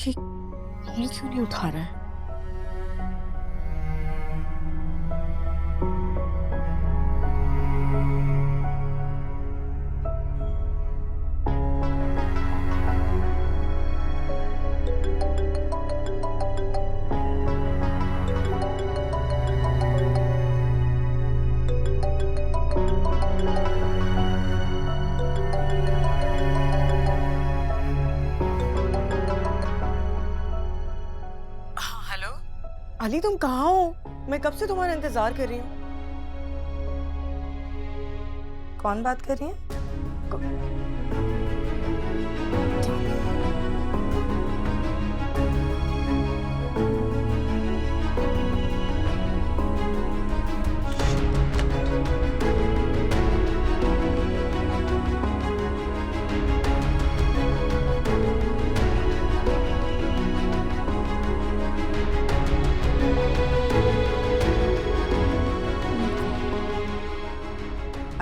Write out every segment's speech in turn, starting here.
ये कॉल क्यों नहीं उठा रहा है? हेलो अली, तुम कहाँ हो? मैं कब से तुम्हारा इंतजार कर रही हूँ। कौन बात कर रही है?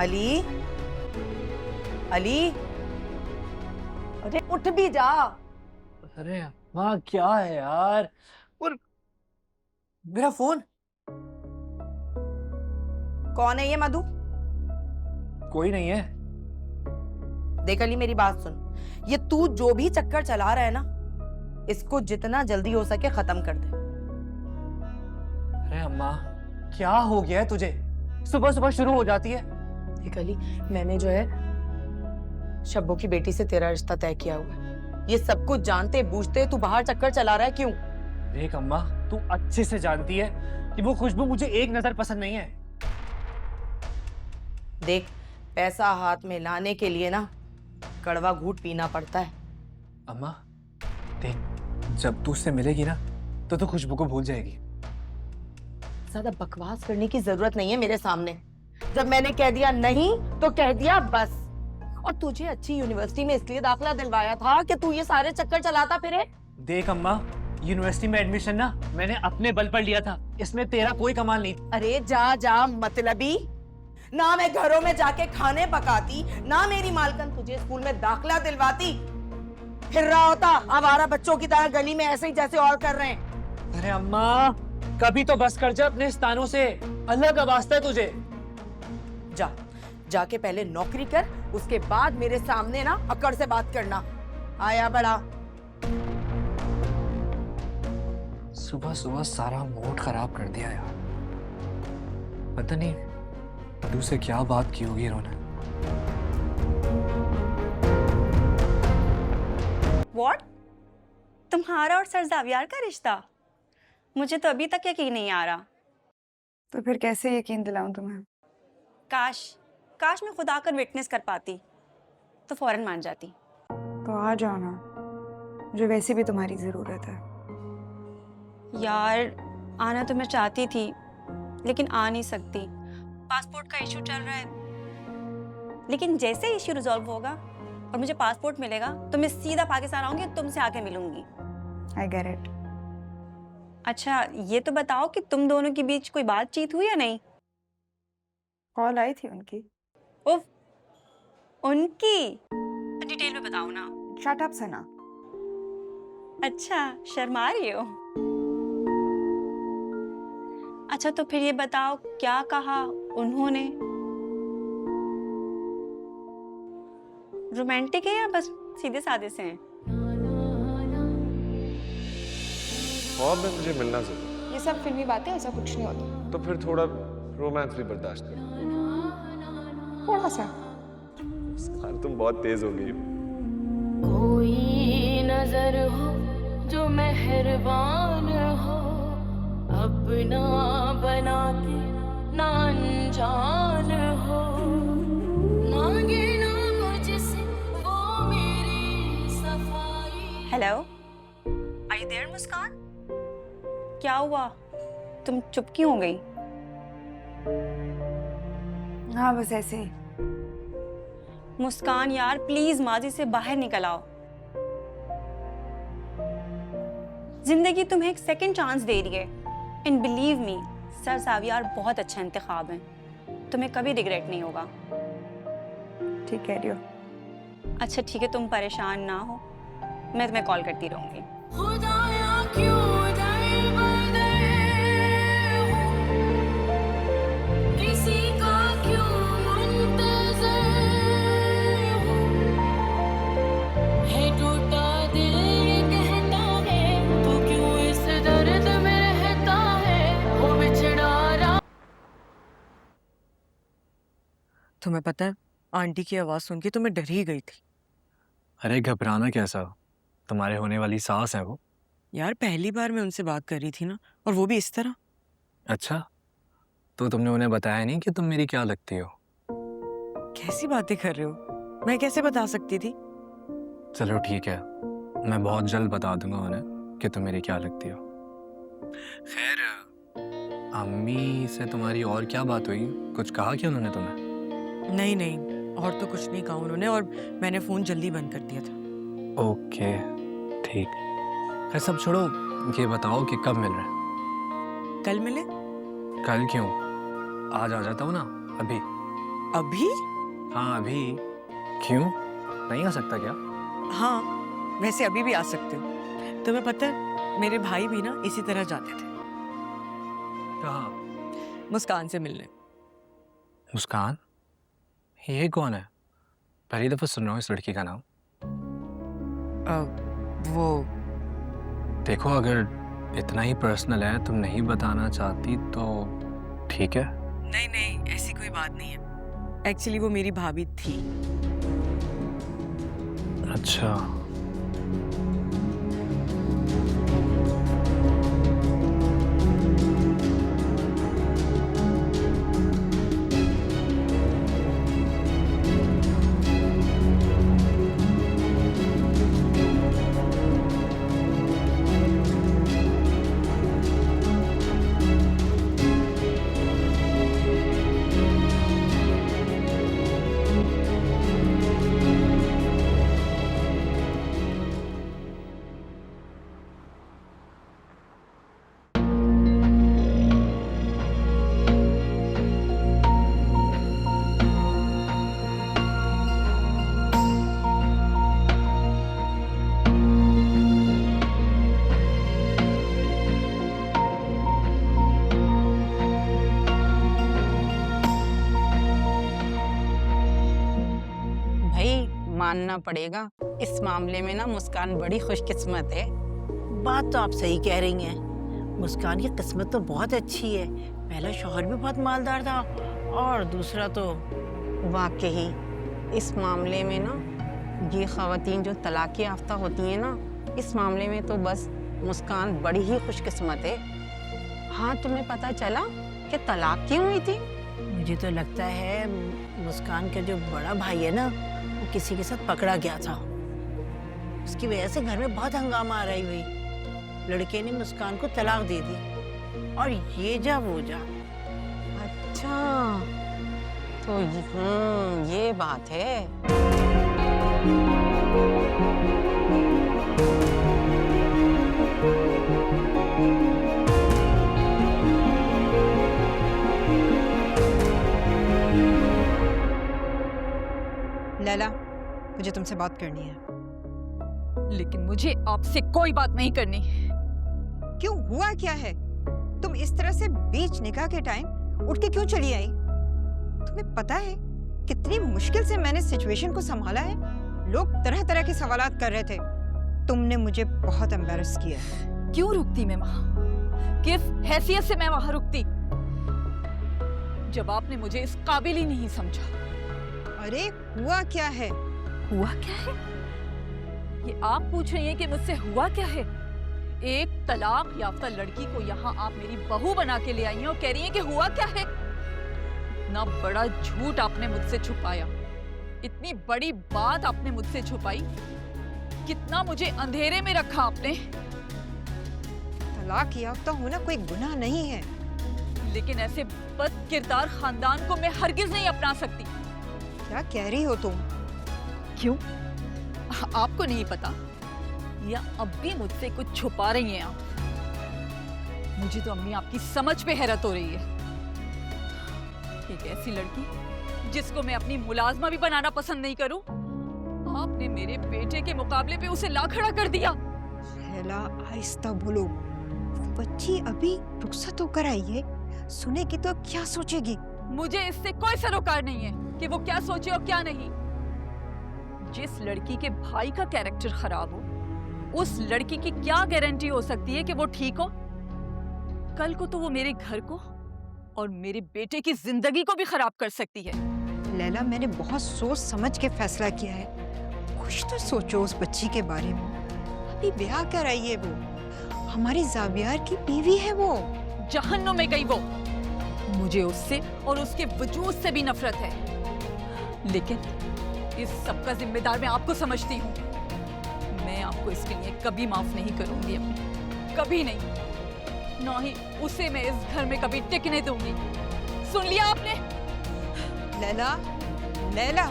अली, अली, अरे उठ भी जा। अरे माँ क्या है यार? और मेरा फोन। कौन है ये मधु? कोई नहीं है। देख अली, मेरी बात सुन। ये तू जो भी चक्कर चला रहा है ना, इसको जितना जल्दी हो सके खत्म कर दे। अरे अम्मा क्या हो गया है तुझे? सुबह सुबह शुरू हो जाती है। देख अली, मैंने जो है शब्बो की बेटी से तेरा रिश्ता तय किया हुआ है। ये सब कुछ जानते बूझते तू बाहर चक्कर चला रहा है, क्यों? देख अम्मा, तू अच्छे से जानती है कि वो खुशबू मुझे एक नजर पसंद नहीं है। देख, पैसा हाथ में लाने के लिए ना कड़वा घूंट पीना पड़ता है। अम्मा देख, जब तू उससे मिलेगी ना तो तू खुशबू को भूल जाएगी। ज्यादा बकवास करने की जरूरत नहीं है मेरे सामने। जब मैंने कह दिया नहीं तो कह दिया बस। और तुझे अच्छी यूनिवर्सिटी में इसलिए दाखिला दिलवाया था कि तू ये सारे चक्कर चलाता फिरे। देख अम्मा, यूनिवर्सिटी में एडमिशन ना मैंने अपने बल पर लिया था, इसमें तेरा कोई कमाल नहीं। अरे जा जा मतलबी। ना मैं घरों में जाके खाने पकाती, ना मेरी मालकन तुझे स्कूल में दाखिला दिलवाती। फिर रहा होता आवारा बच्चों की तरह गली में, ऐसे ही जैसे और कर रहे हैं। अरे अम्मा कभी तो बस कर जा अपने स्थानों से, अलग वास्ता है तुझे। जा जाके पहले नौकरी कर, उसके बाद मेरे सामने ना अकड़ से बात करना। आया बड़ा। सुबह सुबह सारा मूड खराब कर दिया यार। पता नहीं मधु से क्या बात की होगी इन्होंने। What? तुम्हारा और सर जावियार का रिश्ता? मुझे तो अभी तक यकीन नहीं आ रहा। तो फिर कैसे यकीन दिलाऊं तुम्हें? काश मैं खुद आकर विटनेस कर पाती तो फौरन मान जाती। तो आ जाओ ना, मुझे वैसे भी तुम्हारी जरूरत है। यार आना तो मैं चाहती थी लेकिन आ नहीं सकती। पासपोर्ट का इशू चल रहा है, लेकिन जैसे इशू रिजॉल्व होगा और मुझे पासपोर्ट मिलेगा तो मैं सीधा पाकिस्तान आऊंगी, तुमसे आके मिलूंगी। I get it. अच्छा ये तो बताओ कि तुम दोनों के बीच कोई बातचीत हुई या नहीं? कॉल आई थी उनकी। उफ, उनकी डिटेल में बताओ ना। शट अप सना। अच्छा शर्मा रही हो? अच्छा तो फिर ये बताओ क्या कहा उन्होंने? रोमांटिक है या बस सीधे साधे से हैं? और में मुझे मिलना जरूर। ये सब फिल्मी बातें, ऐसा कुछ नहीं होता। तो फिर थोड़ा रोमांस भी बर्दाश्त कर। थोड़ा सा। यार तुम बहुत तेज हो गई हो। कोई नजर हो जो मेहरबान हो, अपना बना के ना अनजान हो, मांगे ना मुझसे वो मेरी सफाई। हेलो, आर यू देयर मुस्कान? क्या हुआ, तुम चुप क्यों हो गई? हाँ बस ऐसे ही। मुस्कान यार प्लीज माजी से बाहर निकल आओ। जिंदगी तुम्हें एक सेकंड चांस दे रही है, and believe me sir Zaviyar बहुत अच्छा इंतखाब है, तुम्हें कभी रिग्रेट नहीं होगा। ठीक कह रही हो। अच्छा ठीक है, तुम परेशान ना हो, मैं तुम्हें कॉल करती रहूंगी। खुदाया क्यों दर बदर हूँ, किसी का क्यों मुंतज़र हूँ, है टूटा दिल ये कहता है तू क्यों इस दर्द में रहता है, वो बिछड़ा रहा। तुम्हें पता है आंटी की आवाज सुन के तो मैं डर ही गई थी। अरे घबराना कैसा, तुम्हारे होने वाली सास है वो। यार पहली बार मैं उनसे बात कर रही थी ना, और वो भी इस तरह। अच्छा, तो तुमने उन्हें बताया नहीं कि तुम मेरी क्या लगती हो? कैसी बातें कर रहे हो, मैं कैसे बता सकती थी। चलो ठीक है, मैं बहुत जल्द बता दूंगा उन्हें कि तुम मेरी क्या लगती हो। खैर, अम्मी से तुम्हारी और क्या बात हुई? कुछ कहा क्या उन्होंने तुम्हें? नहीं नहीं, और तो कुछ नहीं कहा उन्होंने, और मैंने फोन जल्दी बंद कर दिया था। ओके ठीक। खैर सब छोड़ो, ये बताओ कि कब मिल रहे हैं? कल मिले? कल क्यों? आज आ जाता हूँ ना, अभी। अभी? हाँ अभी। क्यों, नहीं आ सकता क्या? हाँ, वैसे अभी भी आ सकते हो। तुम्हें पता है मेरे भाई भी ना इसी तरह जाते थे कहाँ? मुस्कान से मिलने। मुस्कान? ये कौन है? पहली दफा सुन रहा हूँ इस लड़की का नाम। वो देखो, अगर इतना ही पर्सनल है, तुम नहीं बताना चाहती तो ठीक है। नहीं नहीं, ऐसी कोई बात नहीं है। एक्चुअली वो मेरी भाभी थी। अच्छा। मानना पड़ेगा, इस मामले में ना मुस्कान बड़ी खुशकिस्मत है। बात तो आप सही कह रही हैं। मुस्कान की किस्मत तो बहुत अच्छी है। पहला शौहर भी बहुत मालदार था और दूसरा तो वाकई इस मामले में ना, ये ख़वातीन जो तलाक़ याफ्ता होती हैं ना, इस मामले में तो बस मुस्कान बड़ी ही खुशकिस्मत है। हाँ, तुम्हें पता चला कि तलाक़ क्यों हुई थी? मुझे तो लगता है मुस्कान का जो बड़ा भाई है ना, वो किसी के साथ पकड़ा गया था। उसकी वजह से घर में बहुत हंगामा आ रही हुई। लड़के ने मुस्कान को तलाक दे दी और ये जा वो जा। अच्छा, तो ये बात है। लैला, मुझे तुमसे बात करनी है। लेकिन मुझे आपसे कोई बात नहीं करनी। क्यों, हुआ क्या है? तुम इस तरह से बीच निकाह के टाइम उठ के क्यों चली आई? तुम्हें पता है कितनी मुश्किल से मैंने सिचुएशन को संभाला है। लोग तरह तरह के सवालात कर रहे थे। तुमने मुझे बहुत एम्बैरस किया है। क्यों रुकती मैं वहां? किस हैसियत से मैं वहां रुकती, जब आपने मुझे इस काबिल ही नहीं समझा? अरे हुआ क्या है? हुआ क्या है? ये आप पूछ रही हैं कि मुझसे हुआ क्या है? एक तलाक याफ्ता लड़की को यहाँ आप मेरी बहू बना के ले आई हैं और कह रही हैं कि हुआ क्या है? इतना बड़ा झूठ आपने मुझसे छुपाया, इतनी बड़ी बात आपने मुझसे छुपाई, कितना मुझे अंधेरे में रखा आपने। तलाक याफ्ता होना कोई गुनाह नहीं है। लेकिन ऐसे बद किरदार खानदान को मैं हरगिज नहीं अपना सकती। क्या कह रही हो तुम? क्यों, आपको नहीं पता या अब भी मुझसे कुछ छुपा रही हैं आप? मुझे तो अम्मी आपकी समझ पे हैरत हो रही है। एक ऐसी लड़की जिसको मैं अपनी मुलाजमा भी बनाना पसंद नहीं करूं, आपने मेरे बेटे के मुकाबले पे उसे ला खड़ा कर दिया। लैला आहिस्ता बोलो, वो बच्ची अभी रुखसत होकर आई है, सुनेगी तो क्या सोचेगी? मुझे इससे कोई सरोकार नहीं है कि वो क्या सोचे और क्या नहीं। जिस लड़की के भाई का कैरेक्टर खराब हो, उस लड़की की क्या गारंटी हो सकती है कि वो ठीक हो? कल को तो वो मेरे घर को और मेरे बेटे की जिंदगी को भी खराब कर सकती है। लैला, मैंने बहुत सोच समझ के फैसला किया है। कुछ तो सोचो उस बच्ची के बारे में। अभी ब्याह कर आई है वो, हमारी जाबियार की बीवी है वो। जहन्नुम में गई वो। मुझे उससे और उसके वजूद से भी नफरत है, लेकिन इस सब का जिम्मेदार मैं आपको समझती हूँ। मैं आपको इसके लिए कभी माफ नहीं करूंगी अम्मी, कभी नहीं। ना ही उसे मैं इस घर में कभी टिकने दूंगी। सुन लिया आपने? लैला, लैला,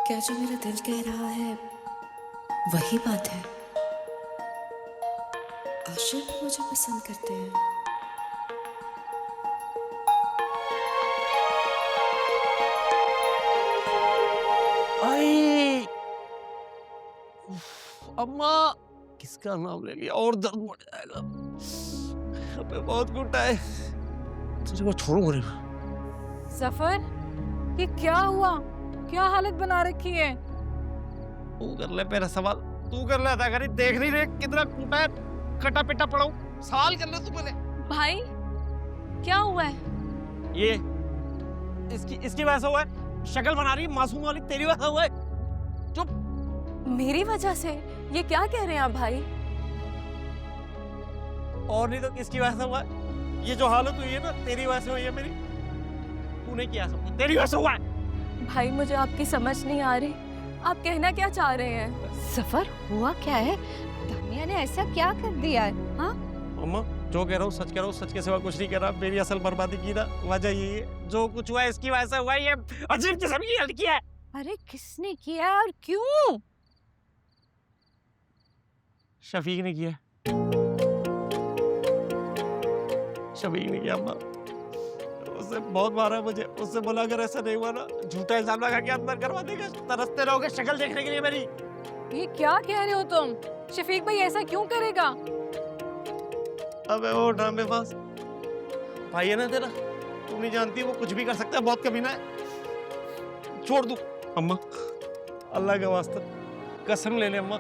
क्या जो मेरा दिल कह रहा है वही बात है? आशिक मुझे पसंद करते हैं। आई अम्मा, किसका नाम ले लिया और दर्द बढ़ जाएगा। अबे बहुत घुटा है, तुझे बस छोड़ो मुझे। सफर, ये क्या हुआ? क्या हालत बना रखी है? तू कर ले मेरा सवाल, तू कर ले अदाकारी। देख नहीं रहे कितना टूटा है, कटा पिटा पड़ा हूँ। सवाल कर ले तू पहले। भाई, क्या हुआ है? ये इसकी वजह से हुआ है। शक्ल बना रही मासूम वाली, तेरी वजह से हुआ है। चुप। मेरी वजह से? ये क्या कह रहे हैं आप भाई? और नहीं तो किसकी वजह से हुआ है? ये जो हालत हुई है ना, तेरी वजह से हुई है मेरी। तूने किया सब कुछ, तेरी वजह से हुआ है। भाई, मुझे आपकी समझ नहीं आ रही। आप कहना क्या चाह रहे हैं? सफर, हुआ क्या है? दानिया ने ऐसा क्या कर दिया है? हाँ, अम्मा जो कह रहा हूँ सच कह रहा हूँ, सच के सिवा कुछ नहीं कह रहा। मेरी असल बर्बादी की ना वजह यही है। जो कुछ हुआ है इसकी वजह से हुआ है। ये अजीब किस्म की लड़की है। अरे किसने किया और क्यों? शफीक ने किया। शफीक ने किया अम्मा। उससे बहुत मारा मुझे। उससे बोला अगर ऐसा नहीं हुआ ना, झूठा इल्जाम लगा के अंदर करवा देगा। तरसते रहोगे शक्ल देखने के लिए मेरी। ये क्या कह रहे हो तुम? शफीक भाई ऐसा क्यों करेगा? अबे वो ड्रामेबाज भाई है ना तेरा, तू नहीं जानती वो कुछ भी कर सकता है। बहुत कमीना है। छोड़ दूं अम्मा, अल्लाह का वास्ता कसम ले ले अम्मा,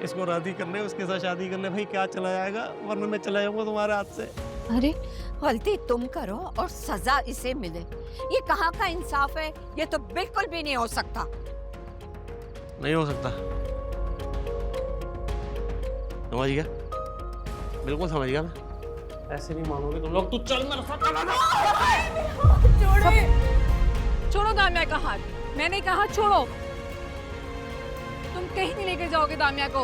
इसको राजी कर ले, उसके साथ शादी कर ले। भाई क्या चला जाएगा, वरना मैं चला जाऊंगा तुम्हारे हाथ से। अरे गलती तुम करो और सजा इसे मिले, ये कहाँ का इंसाफ है? ये तो बिल्कुल भी नहीं हो सकता। नहीं हो सकता। समझ गया, बिल्कुल समझ गया मैं। ऐसे नहीं मानोगे तुम लोग। तू चल मेरे साथ। छोड़ो दामिया का हाथ। मैंने कहा छोड़ो। तुम कहीं नहीं लेके जाओगे दामिया को।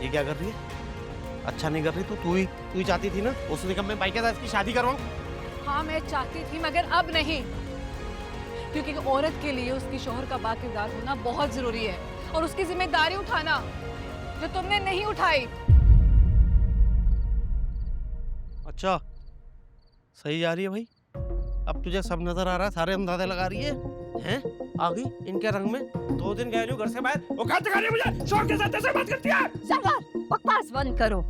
ये क्या कर रही है? अच्छा नहीं कर रही तू ही चाहती थी ना उसने कहा मैं भाई के साथ इसकी शादी करवाऊं। हाँ, मैं चाहती थी, मगर अब नहीं। क्योंकि एक औरत के लिए उसकी शौहर का बाकिरदार होना बहुत जरूरी है, और उसकी जिम्मेदारी उठाना जो तुमने नहीं उठाई। अच्छा, सही जा रही है भाई। अब तुझे सब नजर आ रहा है, सारे अंदाजे लगा रही है। हैं? आ गई इनके रंग में। 2 दिन गए घर से बाहर, वो खाते खा रही है मुझे। शौक के साथ ऐसे बात करती है। सफर, बकवास बंद करो।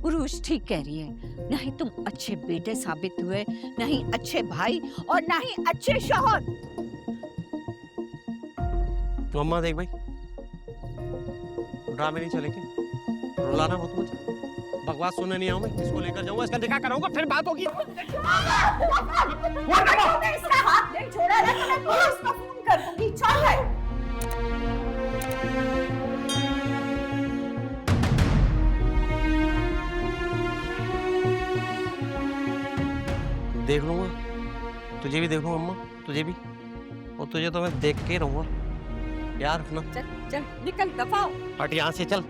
उरूज ठीक कह रही है। नहीं तुम अच्छे बेटे साबित हुए, नहीं अच्छे भाई, और नहीं अच्छे शौहर। तो अम्मा देख भाई, ड्रामे नहीं चलेंगे। रुलाना मत मुझे। बकवास सुनने नहीं आऊं मैं। इसको लेकर जाऊंगा, इसका निकाह कराऊंगा, फिर बात होगी। इसका हाथ नहीं छोड़ा ना तो मैं पुलिस को फोन कर दूंगी। चल भाई। देख लूंगा, तुझे भी देख लूंगा अम्मा, तुझे भी। और तुझे तो मैं देख के ही रहूंगा। यार रखना। चल चल निकल, दफा हो। हट यहाँ से, चल।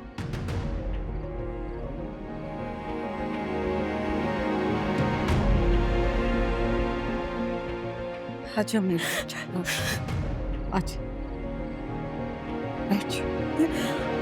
अच्छा मेरे अच्छा बैठ।